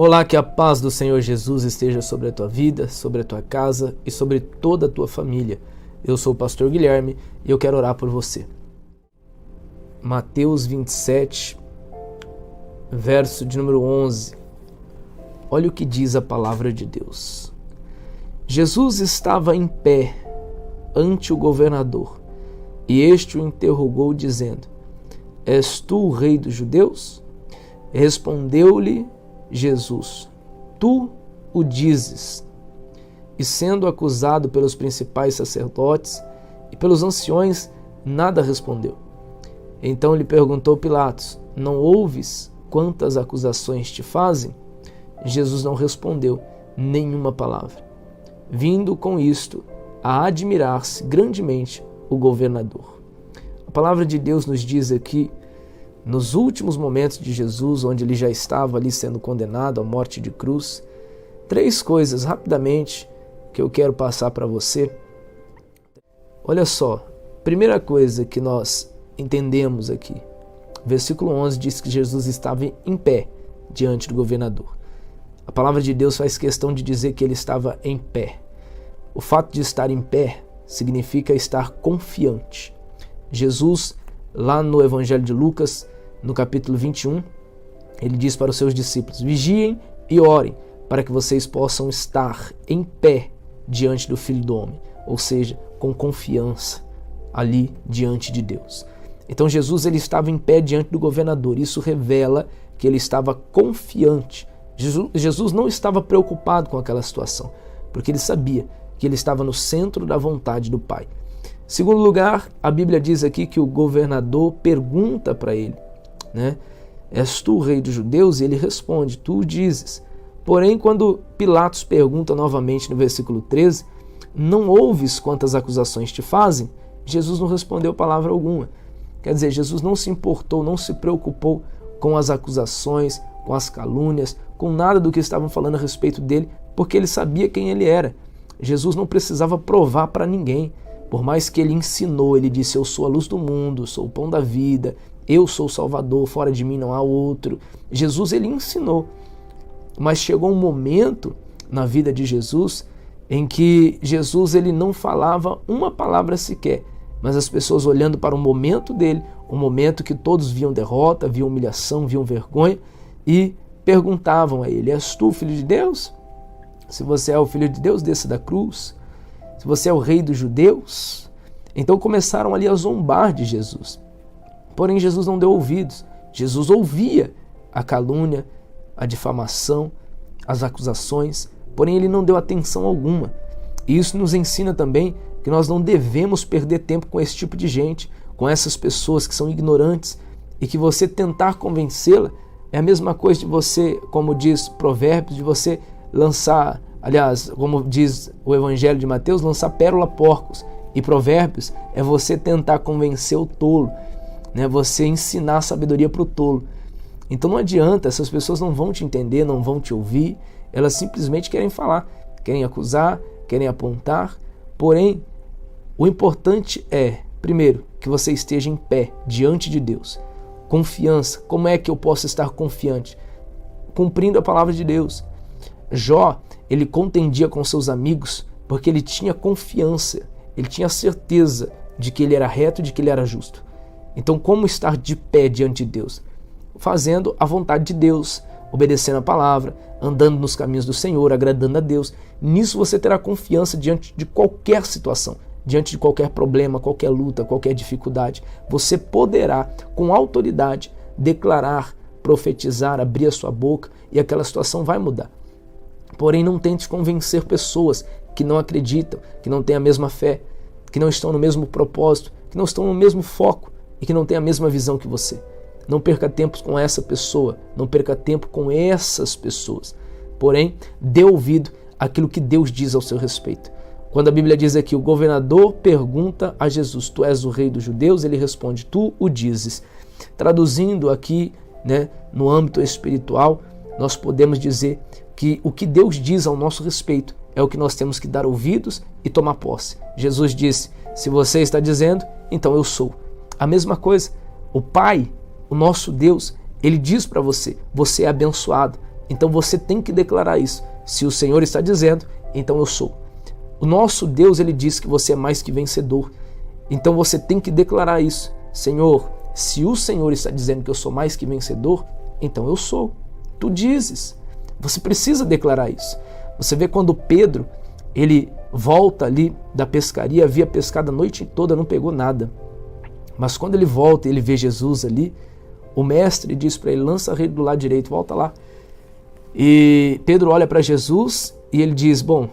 Olá, que a paz do Senhor Jesus esteja sobre a tua vida, sobre a tua casa e sobre toda a tua família. Eu sou o pastor Guilherme e eu quero orar por você. Mateus 27, verso de número 11. Olha o que diz a palavra de Deus. Jesus estava em pé ante o governador e este o interrogou dizendo: És tu o rei dos judeus? Respondeu-lhe Jesus: Tu o dizes. E sendo acusado pelos principais sacerdotes e pelos anciões, nada respondeu. Então lhe perguntou Pilatos: Não ouves quantas acusações te fazem? Jesus não respondeu nenhuma palavra, vindo com isto a admirar-se grandemente o governador. A palavra de Deus nos diz aqui, nos últimos momentos de Jesus, onde ele já estava ali sendo condenado à morte de cruz, três coisas rapidamente que eu quero passar para você. Olha só, primeira coisa que nós entendemos aqui, versículo 11 diz que Jesus estava em pé diante do governador. A palavra de Deus faz questão de dizer que ele estava em pé. O fato de estar em pé significa estar confiante. Jesus, lá no Evangelho de Lucas, no capítulo 21, ele diz para os seus discípulos: Vigiem e orem, para que vocês possam estar em pé diante do Filho do Homem, ou seja, com confiança ali diante de Deus. Então Jesus ele estava em pé diante do governador. Isso revela que ele estava confiante. Jesus não estava preocupado com aquela situação, porque ele sabia que ele estava no centro da vontade do Pai. Segundo lugar, a Bíblia diz aqui que o governador pergunta para ele, És tu o rei dos judeus? E ele responde: Tu o dizes. Porém, quando Pilatos pergunta novamente no versículo 13, não ouves quantas acusações te fazem? Jesus não respondeu palavra alguma. Quer dizer, Jesus não se importou, não se preocupou com as acusações, com as calúnias, com nada do que estavam falando a respeito dele, porque ele sabia quem ele era. Jesus não precisava provar para ninguém. Por mais que ele ensinou, ele disse: Eu sou a luz do mundo, sou o pão da vida, eu sou o Salvador, fora de mim não há outro. Jesus ele ensinou, mas chegou um momento na vida de Jesus em que Jesus ele não falava uma palavra sequer, mas as pessoas olhando para o momento dele, um momento que todos viam derrota, viam humilhação, viam vergonha, e perguntavam a ele: És tu o Filho de Deus? Se você é o Filho de Deus, desça da cruz. Se você é o rei dos judeus. Então começaram ali a zombar de Jesus. Porém Jesus não deu ouvidos. Jesus ouvia a calúnia, a difamação, as acusações, porém ele não deu atenção alguma. E isso nos ensina também que nós não devemos perder tempo com esse tipo de gente, com essas pessoas que são ignorantes, e que você tentar convencê-la é a mesma coisa de você, como diz Provérbios, de você lançar, aliás, como diz o Evangelho de Mateus, lançar pérola a porcos. E Provérbios é você tentar convencer o tolo, você ensinar sabedoria para o tolo. Então não adianta, essas pessoas não vão te entender, não vão te ouvir, elas simplesmente querem falar, querem acusar, querem apontar. Porém, o importante é, primeiro, que você esteja em pé diante de Deus. Confiança. Como é que eu posso estar confiante? Cumprindo a palavra de Deus. Jó, ele contendia com seus amigos porque ele tinha confiança, ele tinha certeza de que ele era reto, de que ele era justo. Então, como estar de pé diante de Deus? Fazendo a vontade de Deus, obedecendo a palavra, andando nos caminhos do Senhor, agradando a Deus. Nisso você terá confiança diante de qualquer situação, diante de qualquer problema, qualquer luta, qualquer dificuldade. Você poderá, com autoridade, declarar, profetizar, abrir a sua boca e aquela situação vai mudar. Porém, não tente convencer pessoas que não acreditam, que não têm a mesma fé, que não estão no mesmo propósito, que não estão no mesmo foco e que não têm a mesma visão que você. Não perca tempo com essa pessoa, não perca tempo com essas pessoas. Porém, dê ouvido àquilo que Deus diz ao seu respeito. Quando a Bíblia diz aqui, o governador pergunta a Jesus: Tu és o rei dos judeus? Ele responde: Tu o dizes. Traduzindo aqui, no âmbito espiritual, nós podemos dizer que o que Deus diz ao nosso respeito é o que nós temos que dar ouvidos e tomar posse. Jesus disse: Se você está dizendo, então eu sou. A mesma coisa, o Pai, o nosso Deus, ele diz para você: você é abençoado, Então você tem que declarar isso. Se o Senhor está dizendo, então eu sou. O nosso Deus, ele diz que você é mais que vencedor. Então você tem que declarar isso. Senhor, se o Senhor está dizendo que eu sou mais que vencedor, então eu sou. Tu dizes. Você precisa declarar isso. Você vê quando Pedro, ele volta ali da pescaria, havia pescado a noite toda, não pegou nada. Mas quando ele volta e ele vê Jesus ali, o mestre diz para ele, lança a rede do lado direito, volta lá. E Pedro olha para Jesus e ele diz, bom,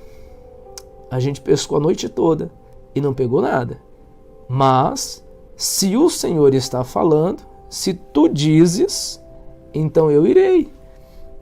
a gente pescou a noite toda e não pegou nada. Mas, se o Senhor está falando, se tu dizes, então eu irei.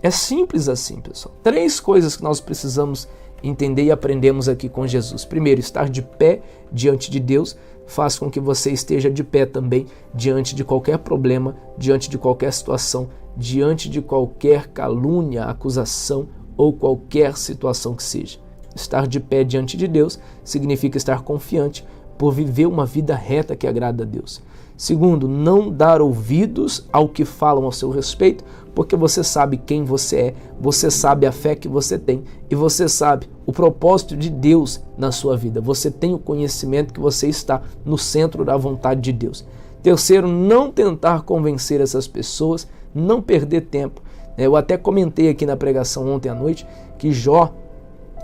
É simples assim, pessoal. 3 coisas que nós precisamos entender e aprendemos aqui com Jesus. Primeiro, estar de pé diante de Deus faz com que você esteja de pé também diante de qualquer problema, diante de qualquer situação, diante de qualquer calúnia, acusação ou qualquer situação que seja. Estar de pé diante de Deus significa estar confiante por viver uma vida reta que agrada a Deus. Segundo, não dar ouvidos ao que falam ao seu respeito, porque você sabe quem você é, você sabe a fé que você tem e você sabe o propósito de Deus na sua vida. Você tem o conhecimento que você está no centro da vontade de Deus. Terceiro, não tentar convencer essas pessoas, não perder tempo. Eu até comentei aqui na pregação ontem à noite que Jó,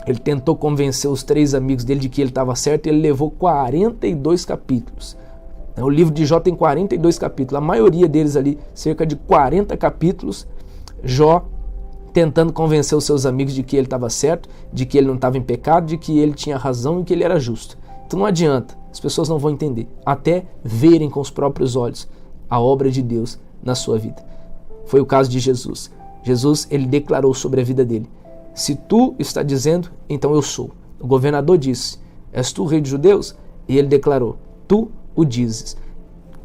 ele tentou convencer os 3 amigos dele de que ele estava certo e ele levou 42 capítulos. O livro de Jó tem 42 capítulos, a maioria deles ali, cerca de 40 capítulos, Jó tentando convencer os seus amigos de que ele estava certo, de que ele não estava em pecado, de que ele tinha razão e que ele era justo. Então não adianta, as pessoas não vão entender, até verem com os próprios olhos a obra de Deus na sua vida. Foi o caso de Jesus. Jesus, ele declarou sobre a vida dele, se tu está dizendo, então eu sou. O governador disse, és tu o rei dos judeus? E ele declarou, tu o dizes.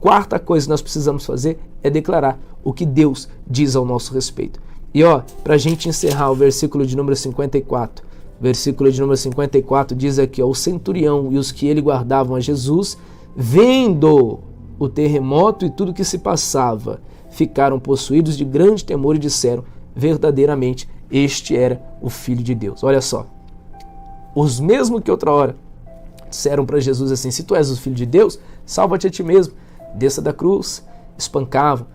Quarta coisa que nós precisamos fazer é declarar o que Deus diz ao nosso respeito. E para a gente encerrar o versículo de número 54, versículo de número 54 diz aqui, o centurião e os que ele guardavam a Jesus, vendo o terremoto e tudo que se passava, ficaram possuídos de grande temor e disseram, verdadeiramente, este era o Filho de Deus. Olha só, os mesmos que outra hora disseram para Jesus assim, se tu és o Filho de Deus, salva-te a ti mesmo, desça da cruz, espancavam,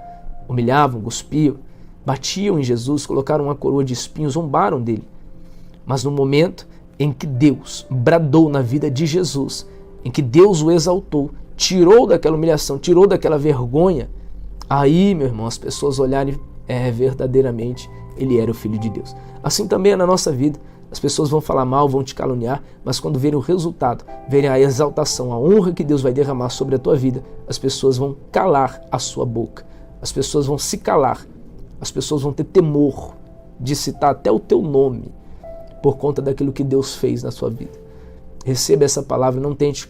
humilhavam, cuspiam, batiam em Jesus, colocaram uma coroa de espinhos, zombaram dele. Mas no momento em que Deus bradou na vida de Jesus, em que Deus o exaltou, tirou daquela humilhação, tirou daquela vergonha, aí, meu irmão, as pessoas olharem, verdadeiramente, ele era o Filho de Deus. Assim também é na nossa vida. As pessoas vão falar mal, vão te caluniar, mas quando verem o resultado, verem a exaltação, a honra que Deus vai derramar sobre a tua vida, as pessoas vão calar a sua boca. As pessoas vão se calar. As pessoas vão ter temor de citar até o teu nome por conta daquilo que Deus fez na sua vida. Receba essa palavra, não tente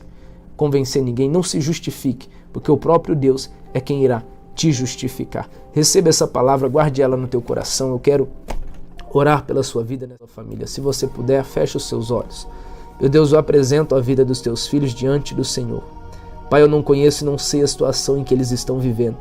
convencer ninguém, não se justifique, porque o próprio Deus é quem irá te justificar. Receba essa palavra, guarde ela no teu coração. Eu quero orar pela sua vida e da sua família. Se você puder, feche os seus olhos. Meu Deus, eu apresento a vida dos teus filhos diante do Senhor. Pai, eu não conheço e não sei a situação em que eles estão vivendo.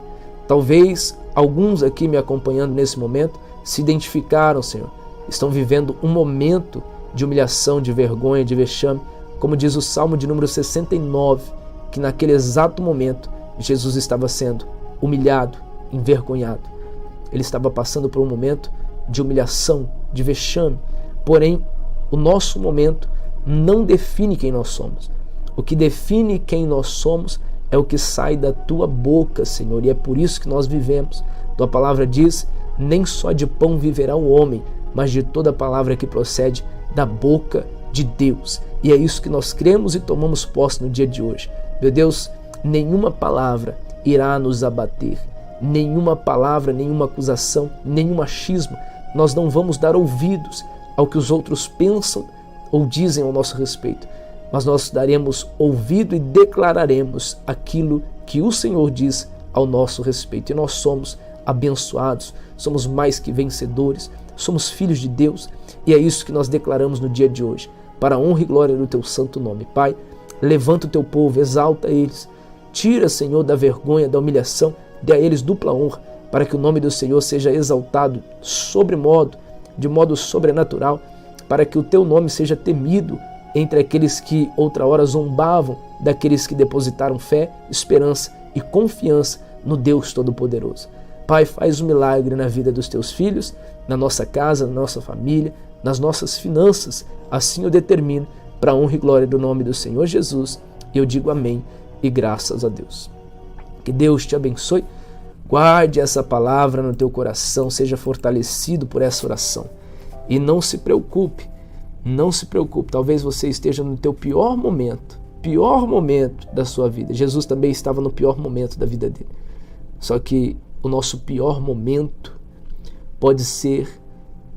Talvez alguns aqui me acompanhando nesse momento se identificaram, Senhor. Estão vivendo um momento de humilhação, de vergonha, de vexame. Como diz o Salmo de número 69, que naquele exato momento Jesus estava sendo humilhado, envergonhado. Ele estava passando por um momento de humilhação, de vexame. Porém, o nosso momento não define quem nós somos. O que define quem nós somos é o que sai da tua boca, Senhor, e é por isso que nós vivemos. Tua palavra diz, nem só de pão viverá o homem, mas de toda palavra que procede da boca de Deus. E é isso que nós cremos e tomamos posse no dia de hoje. Meu Deus, nenhuma palavra irá nos abater, nenhuma palavra, nenhuma acusação, nenhum machismo. Nós não vamos dar ouvidos ao que os outros pensam ou dizem ao nosso respeito, mas nós daremos ouvido e declararemos aquilo que o Senhor diz ao nosso respeito. E nós somos abençoados, somos mais que vencedores, somos filhos de Deus, e é isso que nós declaramos no dia de hoje, para a honra e glória do teu santo nome. Pai, levanta o teu povo, exalta eles, tira, Senhor, da vergonha, da humilhação, dê a eles dupla honra, para que o nome do Senhor seja exaltado sobremodo de modo sobrenatural, para que o teu nome seja temido entre aqueles que outra hora zombavam daqueles que depositaram fé, esperança e confiança no Deus Todo-Poderoso. Pai, faz um milagre na vida dos teus filhos, na nossa casa, na nossa família, nas nossas finanças. Assim eu determino, para a honra e glória do nome do Senhor Jesus. Eu digo amém e graças a Deus. Que Deus te abençoe. Guarde essa palavra no teu coração, seja fortalecido por essa oração. E não se preocupe, talvez você esteja no teu pior momento da sua vida. Jesus também estava no pior momento da vida dele. Só que o nosso pior momento pode ser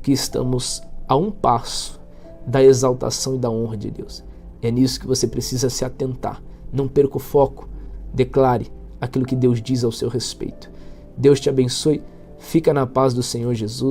que estamos a um passo da exaltação e da honra de Deus. É nisso que você precisa se atentar. Não perca o foco, declare aquilo que Deus diz ao seu respeito. Deus te abençoe, fica na paz do Senhor Jesus.